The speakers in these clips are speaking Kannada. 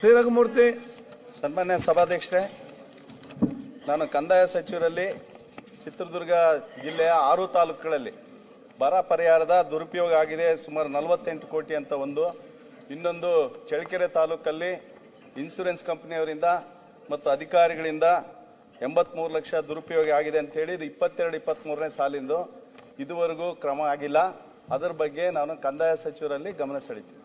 ಶ್ರೀ ರಘುಮೂರ್ತಿ. ಸನ್ಮಾನ್ಯ ಸಭಾಧ್ಯಕ್ಷರೇ, ನಾನು ಕಂದಾಯ ಸಚಿವರಲ್ಲಿ ಚಿತ್ರದುರ್ಗ ಜಿಲ್ಲೆಯ 6 ತಾಲೂಕುಗಳಲ್ಲಿ ಬರ ಪರಿಹಾರದ ದುರುಪಯೋಗ ಆಗಿದೆ ಸುಮಾರು 48 ಕೋಟಿ ಅಂತ ಒಂದು, ಇನ್ನೊಂದು ಚಳ್ಳಕೆರೆ ತಾಲೂಕಲ್ಲಿ ಇನ್ಶೂರೆನ್ಸ್ ಕಂಪನಿಯವರಿಂದ ಮತ್ತು ಅಧಿಕಾರಿಗಳಿಂದ 83 ಲಕ್ಷ ದುರುಪಯೋಗ ಆಗಿದೆ ಅಂತ ಹೇಳಿ ಇದು 22-23ನೇ ಸಾಲಿಂದು ಇದುವರೆಗೂ ಕ್ರಮ ಆಗಿಲ್ಲ. ಅದರ ಬಗ್ಗೆ ನಾನು ಕಂದಾಯ ಸಚಿವರಲ್ಲಿ ಗಮನ ಸೆಳೀತೀನಿ.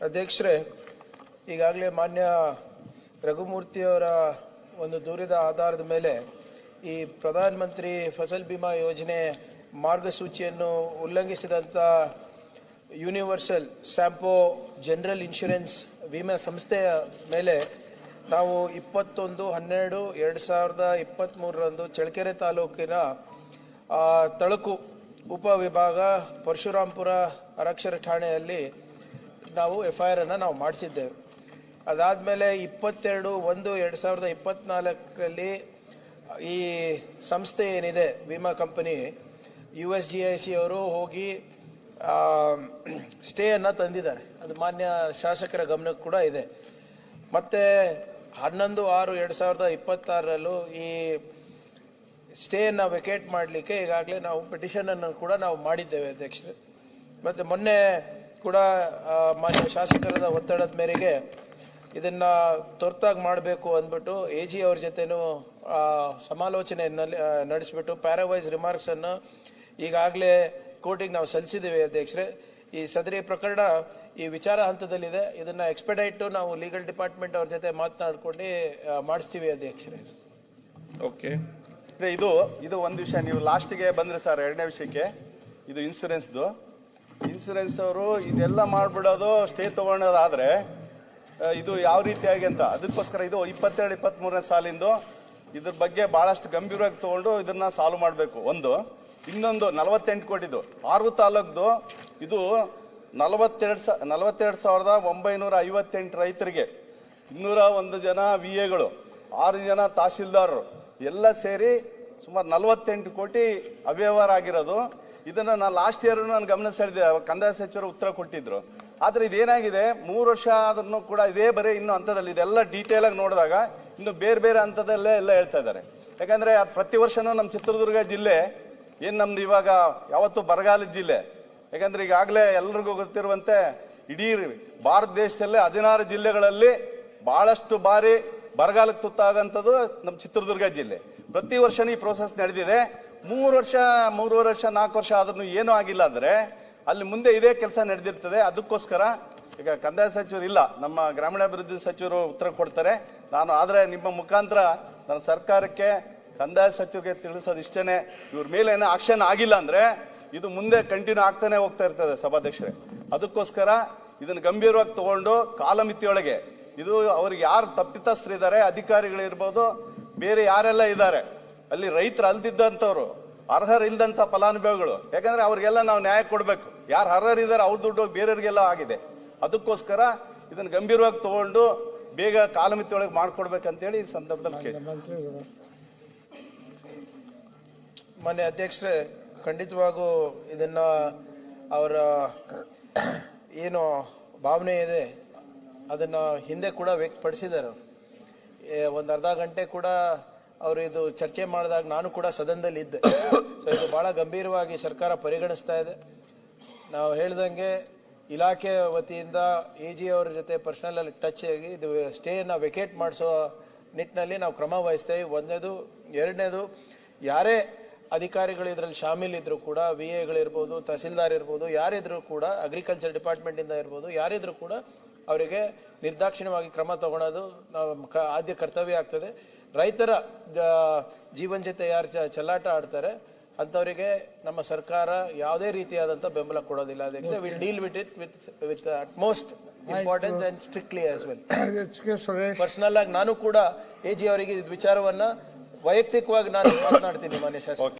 ಅಧ್ಯಕ್ಷರೇ, ಈಗಾಗಲೇ ಮಾನ್ಯ ರಘುಮೂರ್ತಿಯವರ ಒಂದು ದೂರಿದ ಆಧಾರದ ಮೇಲೆ ಈ ಪ್ರಧಾನ ಮಂತ್ರಿ ಫಸಲ್ ಬಿಮಾ ಯೋಜನೆ ಮಾರ್ಗಸೂಚಿಯನ್ನು ಉಲ್ಲಂಘಿಸಿದಂಥ ಯೂನಿವರ್ಸಲ್ ಸ್ಯಾಂಪೋ ಜನರಲ್ ಇನ್ಶೂರೆನ್ಸ್ ವಿಮಾ ಸಂಸ್ಥೆಯ ಮೇಲೆ ನಾವು 21-12-2023ರಂದು ಚಳ್ಳಕೆರೆ ತಾಲೂಕಿನ ತಳಕು ಉಪವಿಭಾಗ ಪರಶುರಾಂಪುರ ಅರಕ್ಷರ ಠಾಣೆಯಲ್ಲಿ ನಾವು FIR ಅನ್ನು ನಾವು ಮಾಡಿಸಿದ್ದೇವೆ. ಅದಾದಮೇಲೆ 22-1-2024ರಲ್ಲಿ ಈ ಸಂಸ್ಥೆ ಏನಿದೆ ವಿಮಾ ಕಂಪನಿ USGIC ಅವರು ಹೋಗಿ ಸ್ಟೇಯನ್ನು ತಂದಿದ್ದಾರೆ. ಅದು ಮಾನ್ಯ ಶಾಸಕರ ಗಮನಕ್ಕೆ ಕೂಡ ಇದೆ. ಮತ್ತೆ 11-6-2026ರಲ್ಲೂ ಈ ಸ್ಟೇಯನ್ನು ವೆಕೇಟ್ ಮಾಡಲಿಕ್ಕೆ ಈಗಾಗಲೇ ನಾವು ಪಿಟಿಷನನ್ನು ಕೂಡ ನಾವು ಮಾಡಿದ್ದೇವೆ ಅಧ್ಯಕ್ಷರೇ. ಮತ್ತು ಮೊನ್ನೆ ಕೂಡ ಮಾನ್ಯ ಶಾಸಕರದ ಒತ್ತಡದ ಮೇರೆಗೆ ಇದನ್ನ ತುರ್ತಾಗಿ ಮಾಡಬೇಕು ಅಂದ್ಬಿಟ್ಟು AG ಅವ್ರ ಜೊತೆನೂ ಸಮಾಲೋಚನೆಯಲ್ಲಿ ನಡೆಸಿಬಿಟ್ಟು ಪ್ಯಾರಾವೈಸ್ ರಿಮಾರ್ಕ್ಸ್ ಅನ್ನು ಈಗಾಗಲೇ ಕೋರ್ಟಿಗೆ ನಾವು ಸಲ್ಲಿಸಿದ್ದೇವೆ ಅಧ್ಯಕ್ಷರೇ. ಈ ಸದರಿ ಪ್ರಕರಣ ಈ ವಿಚಾರ ಹಂತದಲ್ಲಿದೆ. ಇದನ್ನ ಎಕ್ಸ್ಪೆಡೈಟ್ ನಾವು ಲೀಗಲ್ ಡಿಪಾರ್ಟ್ಮೆಂಟ್ ಅವ್ರ ಜೊತೆ ಮಾತನಾಡ್ಕೊಂಡು ಮಾಡಿಸ್ತೀವಿ ಅಧ್ಯಕ್ಷರೇ. ಓಕೆ, ಇದು ಒಂದು ವಿಷಯ. ನೀವು ಲಾಸ್ಟಿಗೆ ಬಂದ್ರೆ ಸರ್, ಎರಡನೇ ವಿಷಯಕ್ಕೆ ಇದು ಇನ್ಸೂರೆನ್ಸ್ ಅವರು ಇದೆಲ್ಲ ಮಾಡ್ಬಿಡೋದು ಸ್ಟೇ ತಗೊಳೋದಾದ್ರೆ ಇದು ಯಾವ ರೀತಿಯಾಗಿ ಅಂತ ಅದಕ್ಕೋಸ್ಕರ ಇದು 22-23ನೇ ಸಾಲಿಂದು ಇದ್ರ ಬಗ್ಗೆ ಬಹಳಷ್ಟು ಗಂಭೀರವಾಗಿ ತಗೊಂಡು ಇದನ್ನ ಸಾಲ್ವ್ ಮಾಡಬೇಕು. ಇನ್ನೊಂದು 48 ಕೋಟಿದು 6 ತಾಲೂಕ್ದು ಇದು 42,958 ರೈತರಿಗೆ, 201 ಜನ VAಗಳು, 6 ಜನ ತಹಸೀಲ್ದಾರರು ಎಲ್ಲ ಸೇರಿ ಸುಮಾರು 48 ಕೋಟಿ ಅವ್ಯವಹಾರ ಆಗಿರೋದು. ಇದನ್ನ ನಾನು ಲಾಸ್ಟ್ ಇಯರ್ ನಾನು ಗಮನ ಸೆಳೆದೆ, ಕಂದಾಯ ಸಚಿವರು ಉತ್ತರ ಕೊಟ್ಟಿದ್ರು. ಆದ್ರೆ ಇದೇನಾಗಿದೆ, 3 ವರ್ಷ ಆದ್ರೂ ಕೂಡ ಇದೇ ಬರೀ ಇನ್ನು ಹಂತದಲ್ಲಿ ಇದೆಲ್ಲ ಡೀಟೇಲ್ ಆಗಿ ನೋಡಿದಾಗ ಇನ್ನು ಬೇರೆ ಹಂತದಲ್ಲೇ ಎಲ್ಲ ಹೇಳ್ತಾ ಇದ್ದಾರೆ. ಯಾಕಂದ್ರೆ ಅದು ಪ್ರತಿ ವರ್ಷನೂ ನಮ್ಮ ಚಿತ್ರದುರ್ಗ ಜಿಲ್ಲೆ ಏನ್ ನಮ್ದು ಇವಾಗ ಯಾವತ್ತು ಬರಗಾಲದ ಜಿಲ್ಲೆ. ಯಾಕಂದ್ರೆ ಈಗಾಗಲೇ ಎಲ್ರಿಗೂ ಗೊತ್ತಿರುವಂತೆ ಇಡೀ ಭಾರತ ದೇಶದಲ್ಲೇ 16 ಜಿಲ್ಲೆಗಳಲ್ಲಿ ಬಹಳಷ್ಟು ಬಾರಿ ಬರಗಾಲಕ್ಕೆ ತುತ್ತಾಗಂಥದ್ದು ನಮ್ಮ ಚಿತ್ರದುರ್ಗ ಜಿಲ್ಲೆ. ಪ್ರತಿ ವರ್ಷನೂ ಈ ಪ್ರೋಸೆಸ್ ನಡೆದಿದೆ. 3 ವರ್ಷ 3.5 ವರ್ಷ 4 ವರ್ಷ ಆದ್ರೂ ಏನೂ ಆಗಿಲ್ಲ ಅಂದ್ರೆ ಅಲ್ಲಿ ಮುಂದೆ ಇದೇ ಕೆಲಸ ನಡೆದಿರ್ತದೆ. ಅದಕ್ಕೋಸ್ಕರ ಈಗ ಕಂದಾಯ ಸಚಿವರು ಇಲ್ಲ, ನಮ್ಮ ಗ್ರಾಮೀಣಾಭಿವೃದ್ಧಿ ಸಚಿವರು ಉತ್ತರ ಕೊಡ್ತಾರೆ. ನಾನು ಆದ್ರೆ ನಿಮ್ಮ ಮುಖಾಂತರ ನನ್ನ ಸರ್ಕಾರಕ್ಕೆ ಕಂದಾಯ ಸಚಿವರಿಗೆ ತಿಳಿಸೋದು ಇಷ್ಟೇನೆ, ಇವ್ರ ಮೇಲೆ ಏನೋ ಆಕ್ಷನ್ ಆಗಿಲ್ಲ ಅಂದ್ರೆ ಇದು ಮುಂದೆ ಕಂಟಿನ್ಯೂ ಆಗ್ತಾನೆ ಹೋಗ್ತಾ ಇರ್ತದೆ ಸಭಾಧ್ಯಕ್ಷರೇ. ಅದಕ್ಕೋಸ್ಕರ ಇದನ್ನು ಗಂಭೀರವಾಗಿ ತಗೊಂಡು ಕಾಲಮಿತಿಯೊಳಗೆ ಇದು ಅವ್ರಿಗೆ ಯಾರು ತಪ್ಪಿತಸ್ಥರಿದ್ದಾರೆ, ಅಧಿಕಾರಿಗಳಿರ್ಬೋದು, ಬೇರೆ ಯಾರೆಲ್ಲ ಇದ್ದಾರೆ ಅಲ್ಲಿ ರೈತರು ಅಲ್ದಿದ್ದಂಥವ್ರು, ಅರ್ಹರಿಲ್ದಂಥ ಫಲಾನುಭವಿಗಳು, ಯಾಕಂದ್ರೆ ಅವ್ರಿಗೆಲ್ಲ ನಾವು ನ್ಯಾಯ ಕೊಡಬೇಕು. ಯಾರು ಅರ್ಹರಿದ್ದಾರೆ ಅವ್ರ ದುಡ್ಡು ಬೇರೆಯವ್ರಿಗೆಲ್ಲ ಆಗಿದೆ. ಅದಕ್ಕೋಸ್ಕರ ಇದನ್ನು ಗಂಭೀರವಾಗಿ ತಗೊಂಡು ಬೇಗ ಕಾಲಮಿತಿಯೊಳಗೆ ಮಾಡ್ಕೊಡ್ಬೇಕಂತೇಳಿ ಈ ಸಂದರ್ಭದಲ್ಲಿ ಕೇಳಿ. ಮಾನ್ಯ ಅಧ್ಯಕ್ಷರೇ, ಖಂಡಿತವಾಗೂ ಇದನ್ನ ಅವರ ಏನು ಭಾವನೆ ಇದೆ ಅದನ್ನ ಹಿಂದೆ ಕೂಡ ವ್ಯಕ್ತಪಡಿಸಿದ್ದಾರೆ. ಒಂದು ಅರ್ಧ ಗಂಟೆ ಕೂಡ ಅವರು ಇದು ಚರ್ಚೆ ಮಾಡಿದಾಗ ನಾನು ಕೂಡ ಸದನದಲ್ಲಿ ಇದ್ದೆ. ಸೊ ಇದು ಬಹಳ ಗಂಭೀರವಾಗಿ ಸರ್ಕಾರ ಪರಿಗಣಿಸ್ತಾ ಇದೆ. ನಾವು ಹೇಳ್ದಂಗೆ ಇಲಾಖೆ ವತಿಯಿಂದ AG ಅವರ ಜೊತೆ ಪರ್ಸನಲ್ ಅಲ್ಲಿ ಟಚ್ ಆಗಿ ಇದು ಸ್ಟೇಯನ್ನು ವೆಕೇಟ್ ಮಾಡಿಸೋ ನಿಟ್ಟಿನಲ್ಲಿ ನಾವು ಕ್ರಮ ವಹಿಸ್ತೇವೆ. ಒಂದನೇದು. ಎರಡನೇದು, ಯಾರೇ ಅಧಿಕಾರಿಗಳು ಇದರಲ್ಲಿ ಶಾಮೀಲಿದ್ರು ಕೂಡ, VAಗಳಿರ್ಬೋದು, ತಹಸೀಲ್ದಾರ್ ಇರ್ಬೋದು, ಯಾರಿದ್ರು ಕೂಡ, ಅಗ್ರಿಕಲ್ಚರ್ ಡಿಪಾರ್ಟ್ಮೆಂಟ್ ಇಂದ ಇರ್ಬೋದು, ಯಾರಿದ್ರು ಕೂಡ ಅವರಿಗೆ ನಿರ್ದಾಕ್ಷಿಣ್ಯವಾಗಿ ಕ್ರಮ ತಗೊಳ್ಳೋದು ನಾವು ಆದ್ಯ ಕರ್ತವ್ಯ ಆಗ್ತದೆ. ರೈತರ ಜೀವನ ಜೊತೆ ಯಾರು ಚೆಲ್ಲಾಟ ಆಡ್ತಾರೆ ಅಂತವರಿಗೆ ನಮ್ಮ ಸರ್ಕಾರ ಯಾವುದೇ ರೀತಿಯಾದಂಥ ಬೆಂಬಲ ಕೊಡೋದಿಲ್ಲ ಅಧ್ಯಕ್ಷರೇ. Will deal with it with utmost importance and strictly as well. Personal ಆಗಿ ನಾನು ಕೂಡ AG ಅವರಿಗೆ ವಿಚಾರವನ್ನ ವೈಯಕ್ತಿಕವಾಗಿ ನಾನು ಮಾತನಾಡ್ತೀನಿ ಮಾನ್ಯ ಶಾಸಕ.